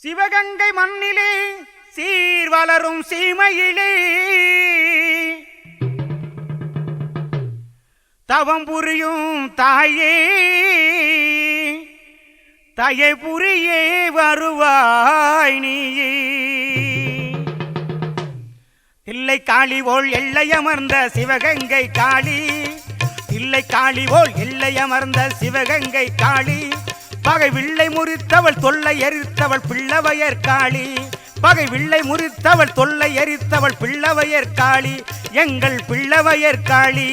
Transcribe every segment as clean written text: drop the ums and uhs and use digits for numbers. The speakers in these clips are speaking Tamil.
சிவகங்கை மண்ணிலே சீர் வளரும் சீமையிலே தவம் புரியும் தாயே தயை புரியே வருவாய் நீயே. தில்லை காளி போல் எல்லையமர்ந்த சிவகங்கை காளி, தில்லை காளி போல் எல்லையமர்ந்த சிவகங்கை காளி, பகை வில்லை முறித்தவள் தொல்லை எரித்தவள் பிள்ளவையர் காளி, பகை வில்லை முறித்தவள் தொல்லை எரித்தவள் பிள்ளவையர் காளி, எங்கள் பிள்ளவையர் காளி.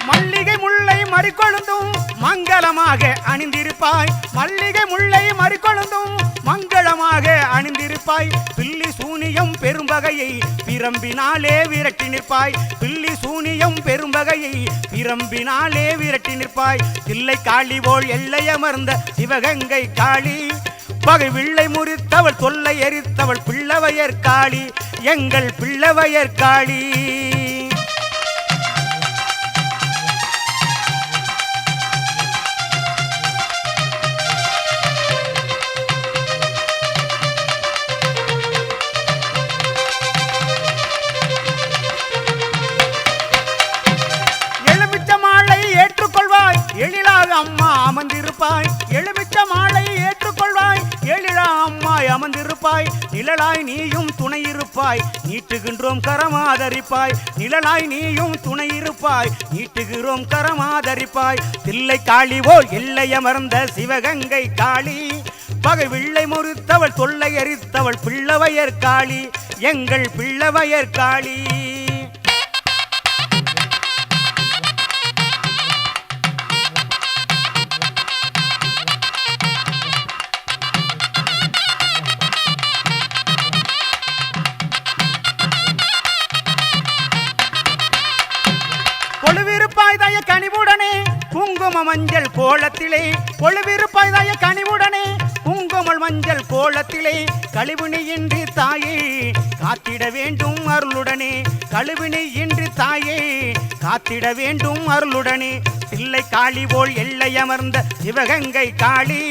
மல்லிகை முல்லை மறிக்கொழுந்தும் மங்களமாக அணிந்திருப்பாய், மல்லிகை முல்லை மறிக்கொழுந்தும் மங்களமாக அணிந்திருப்பாய், பில்லி சூனியம் பெரும்பகையை பிரம்பினாலே விரட்டி நிற்பாய், பில்லி சூனியம் பெரும்பகையை பிரம்பினாலே விரட்டி நிற்பாய். தில்லை காளி போல் எல்லையமர்ந்த சிவகங்கை காளி, பகை வில்லை முறித்தவள் தொல்லை எரித்தவள் பிள்ளவையர் காளி, எங்கள் பிள்ளவையர் காளி. எழிலாக அம்மா அமர்ந்திருப்பாய், எலுமிச்ச மாலை ஏற்றுக்கொள்வாய், எழிலா அம்மாய் அமர்ந்திருப்பாய், நிழலாய் நீயும் துணையிருப்பாய், நீட்டுகின்றோம் கரமாதரிப்பாய், நிழலாய் நீயும் துணையிருப்பாய், நீட்டுகிறோம் கரமாதரிப்பாய். தில்லை காளி போல் எல்லையமர்ந்த சிவகங்கை காளி, பகை வில்லை முறித்தவள் தொல்லை எரித்தவள் பிள்ளவையர் காளி, எங்கள் பிள்ளவையர் காளி. கொழுவிருப்பாய் தாய கனிவுடனே குங்கும மஞ்சள் கோலத்திலே, கொழுவிருப்பாய் தாய கனிவுடனே குங்கும மஞ்சள் கோலத்திலே, கழிவினி இன்றி தாயே காத்திட வேண்டும் அருளுடனே, கழிவினி இன்றி தாயே காத்திட வேண்டும் அருளுடனே. தில்லை காளி போல் எல்லையமர்ந்த சிவகங்கை காளி,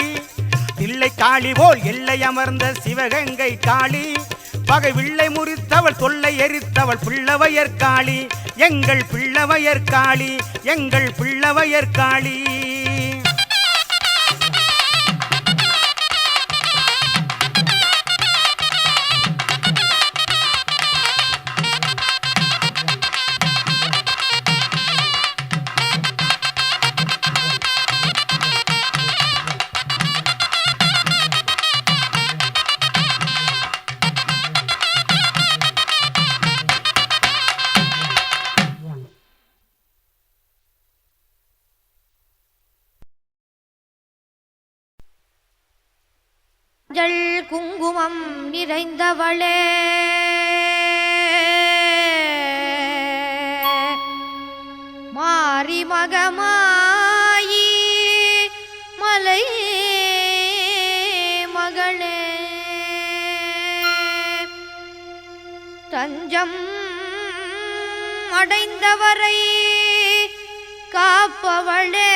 தில்லை காளி போல் எல்லையமர்ந்த சிவகங்கை காளி, பகை வில்லை முறித்தவள் தொல்லை எரித்தவள் பிள்ளவையர் காளி, எங்கள் பிள்ளவையர் காளி, எங்கள் பிள்ளவையர் காளி. மஞ்சள் குங்குமம் நிறைந்தவளே, மாரி மகமாயி மலை மகளே, தஞ்சம் அடைந்தவரை காப்பவளே,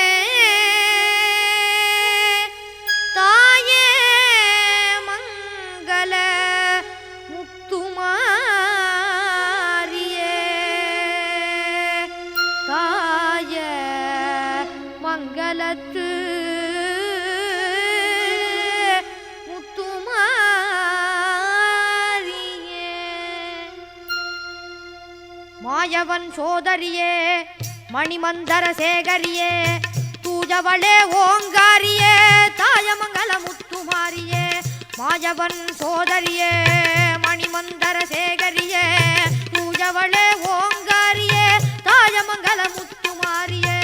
மங்களத்து முத்துமாரியே, மாயவன் சோதரியே மணிமந்தர சேகரியே, தூஜவளே ஓங்காரியே தாயமங்கல முத்துமாரியே, மாயவன் சோதரியே மணிமந்தர சேகரியே, தூஜவளே ஓங்காரியே தாயமங்கல முத்துமாரியே.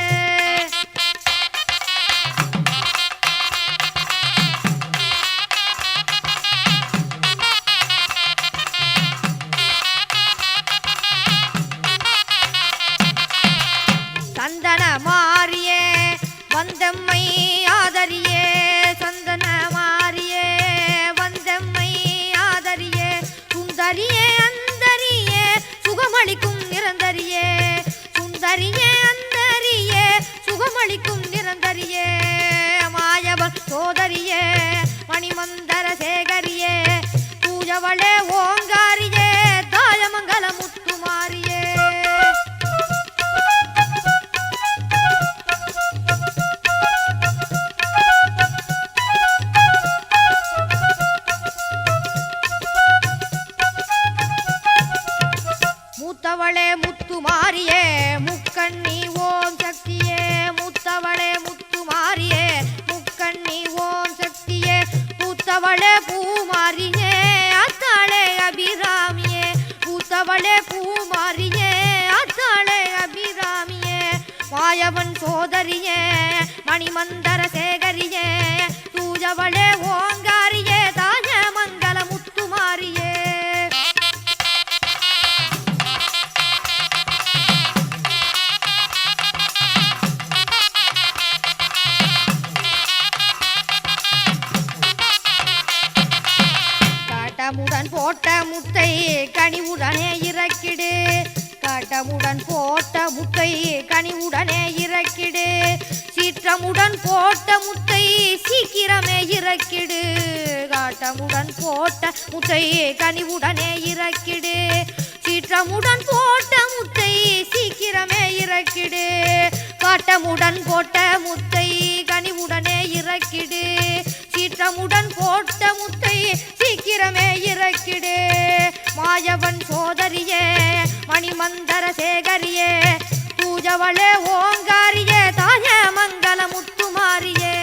சந்தன மாரியே வந்தம்மை ஆதரியே, சந்தன அபிராமியே பூத்தவளே பூமாரியே அத்தாளே அபிராமியே மாயவன் சோதரியே மணிமந்தர சேகரியே தூஜவளே ஓங்காரியே தாய மங்கள முத்துமாரியே காட்டமுடன் போட்ட முத்தை கனிவுடனே இறக்கிடு காட்டமுடன் போட்ட முத்தை கனிவுடனே இறக்கிடு சீற்றமுடன் போட்ட முத்தை சீக்கிரமே இறக்கிடு காட்டமுடன் போட்ட முத்தை கனிவுடனே இறக்கிடு சீற்றமுடன் போட்ட முத்தை சீக்கிரமே இறக்கிடு காட்டமுடன் போட்ட முத்தை கனிவுடனே இறக்கிடு சீற்றமுடன் போட்ட முத்தை சீக்கிரமே இறக்கிடு மாயவன் சோதரியே மணிமந்தர சேகரியே பூஜவளே ஓங்காரியே தாய மங்கள முத்துமாரியே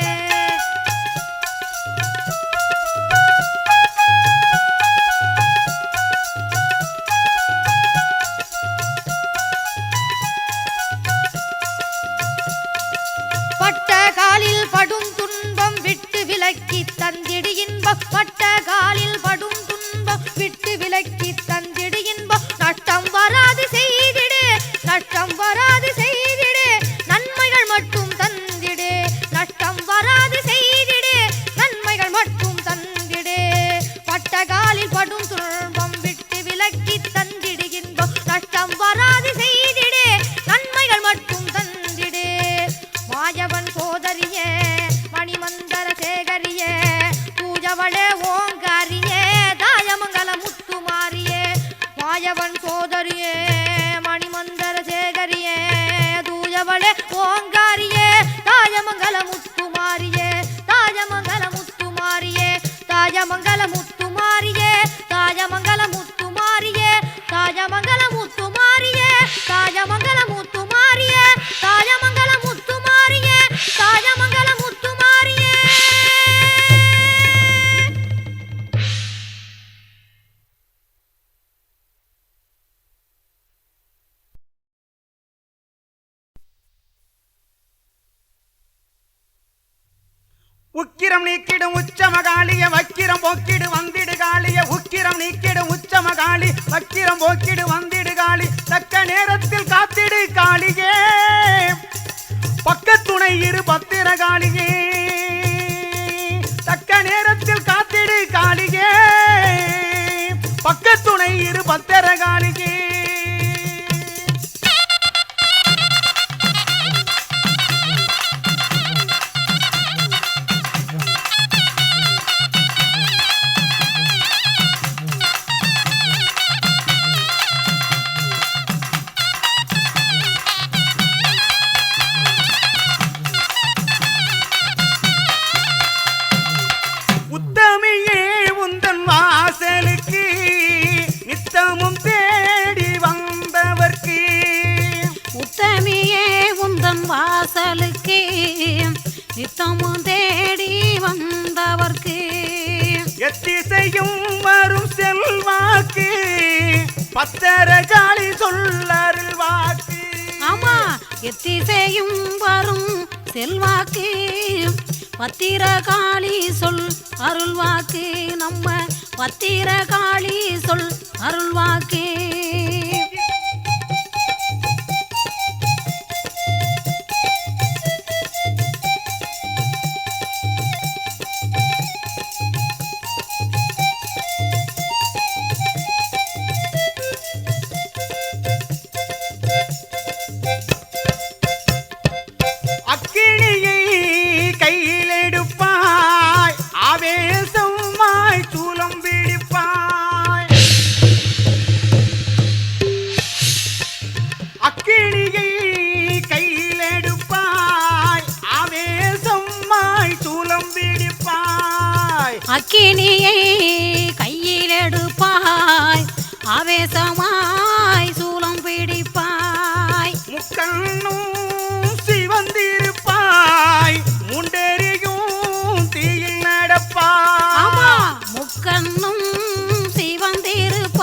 பட்ட காலில் படும் துன்பம் விட்டு விலக்கி தந்திடு இன்பம் பட்ட காலில் படும் துன்பம் விட்டு விலக்கி தந்திடு இன்பம் நஷ்டம் வராது செய்திடு நஷ்டம் வராது செய்திடு நன்மைகள் மட்டும் தந்திடு நஷ்டம் வராது செய்திடு நன்மைகள் மட்டும் தந்திடு பட்ட காலில் படும் துன்பம் விட்டு விலக்கி தந்திடு இன்பம் நஷ்டம் வராது செய்திடு நன்மைகள் மட்டும் தந்திடு மாயவன் சோதரியே மணிமந்தர சேகரியே பூஜவளே ஓங்காரியே தாயமங்கல முத்துமாரியே மாயவன் சோதரியே மணிமந்தர சேகரியே தூஜவளே ஓங்காரியே தாயமங்கல முத்துமாரியே தாயமங்கல முத்துமாரியே தாயமங்கல முத்துமாரியே தாயமங்கல முத்துமாரியே தாயமங்கல முத்துமாரியே தாயமங்கல முத்துமாரியே தாயமங்கல முத்துமாரியே தாயமங்கல முத்துமாரியே உக்கிரம் நீக்கிடும் உச்சமகாளிய வக்கிரம் போக்கிடு வந்திடு காளிய உக்கிரம் நீக்கிடும் உச்சமகாளி வக்கிரம் போக்கிடு வந்திடு காளி தக்க நேரத்தில் காத்திடு காளியே பக்கத்துணை இரு பத்திர காளியே தக்க நேரத்தில் காத்திடு காளியே பக்கத்துணை இரு பத்திர காளியே உத்தமியே உந்தன் வாசலுக்கு நித்தமும் தேடி வந்தவர்க்கு உத்தமியே உந்தன் வாசலுக்கு நித்தமும் தேடி வந்தவர்க்கு எத்திசையும் வரும் செல்வாக்கு பத்தர காளி சொல்லருள் வாக்கு ஆமா எத்திசையும் வரும் செல்வாக்கு பத்திரகாளி சொல் அருள்வாக்கு நம்ம பத்திரகாளி சொல் அருள்வாக்கு அக்கினியை கையில் எடுப்பாய் ஆவேசமாய் சூலம் பிடிப்பாய் அக்கினியை கையில் எடுப்பாய் ஆவேசமாய் சூலம் பிடிப்பாய் அக்கினியை கையில் எடுப்பாய் ஆவேசமாய் சூலம் பிடிப்பாய் முக்கண்ணும் சிவந்திருப்பாய் முண்டெறியும் தீயில் நடப்பாய் ஆமா முக்கண்ணும் சிவந்திருப்பாய்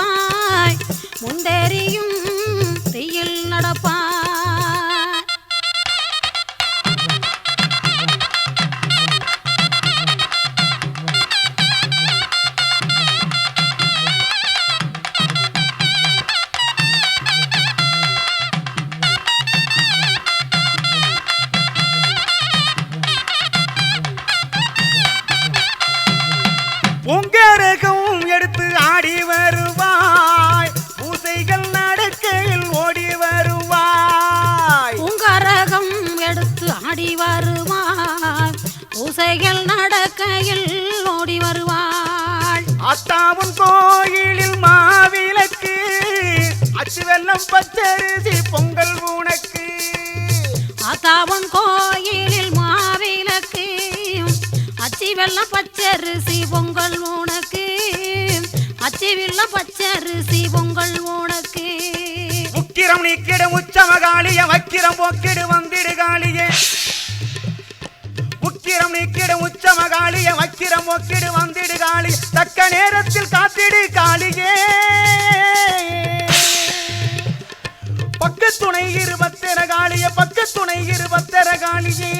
ஆடி வருவாள் பூசைகள் நடக்கையில் ஓடி வருவாள் ஆத்தாவும் கோயிலில் மாவிளக்கு அச்சு வெல்லம் பச்சரிசி பொங்கல் உனக்கு ஆத்தாவன் கோயிலில் மாவிளக்கு அச்சி வெல்லம் பச்சரிசி பொங்கல் உனக்கு அச்சி வெல்லம் பச்சரிசி பொங்கல் உனக்கு உக்கிரம் நீக்கிடு உச்சமகாளிய வக்கிரம் போக்கிடு வந்திடு காளியே உக்கிரம் நீக்கிடு உச்சமகாளிய வக்கிரம் போக்கிடு வந்திடு காளி தக்க நேரத்தில் காத்திடு காளியே பக்கத்துணை இருபத்திர காளிய பக்கத்துணை இருபத்திர காளியே